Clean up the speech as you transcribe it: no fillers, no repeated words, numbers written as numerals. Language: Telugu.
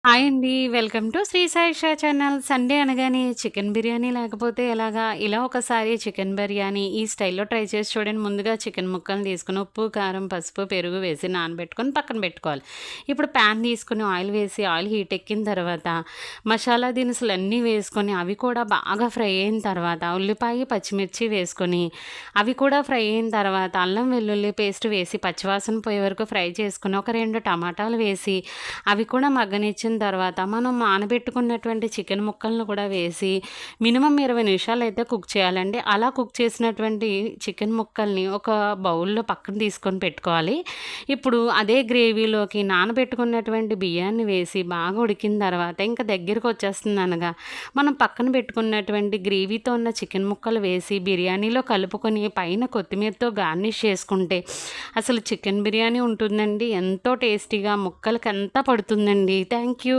హాయ్ అండి. Welcome to Shri Sai Sha channel. Sunday అనగానే చికెన్ బిర్యానీ లేకపోతే ఎలాగా? ఇలా ఒకసారి చికెన్ బిర్యానీ ఈ స్టైల్‌లో ట్రై చేసి చూడండి. ముందుగా చికెన్ ముక్కల్ని తీసుకొని ఉప్పు, కారం, పసుపు, పెరుగు వేసి నానబెట్టుకొని పక్కన పెట్టుకోవాలి. ఇప్పుడు ప్యాన్ తీసుకొని ఆయిల్ వేసి ఆయిల్ హీట్ ఎక్కిన తర్వాత మసాలా దినుసులన్నీ వేసుకొని అవి కూడా బాగా ఫ్రై అయిన తర్వాత ఉల్లిపాయ, పచ్చిమిర్చి వేసుకొని అవి కూడా ఫ్రై అయిన తర్వాత అల్లం వెల్లుల్లి పేస్ట్ వేసి పచ్చివాసన పోయే వరకు ఫ్రై చేసుకొని ఒక 2 టమాటాలు వేసి అవి కూడా మగ్గనిచ్చిన తర్వాత మనం నానబెట్టుకున్నటువంటి చికెన్ ముక్కలను కూడా వేసి మినిమం 20 నిమిషాలైతే కుక్ చేయాలండి. అలా కుక్ చేసినటువంటి చికెన్ ముక్కల్ని ఒక బౌల్‌లో పక్కన తీసుకొని పెట్టుకోవాలి. ఇప్పుడు అదే గ్రేవీలోకి నానబెట్టుకున్నటువంటి బియ్యాన్ని వేసి బాగా ఉడికిన తర్వాత ఇంకా దగ్గరికొచ్చేస్తుందనగా మనం పక్కన పెట్టుకున్నటువంటి గ్రేవీతో ఉన్న చికెన్ ముక్కలు వేసి బిర్యానీలో కలుపుకొని పైన కొత్తిమీరతో గార్నిష్ చేసుకుంటే అసలు చికెన్ బిర్యానీ ఉంటుందండి. ఎంతో టేస్టీగా ముక్కలకంతా పడుతుందండి. Thank you.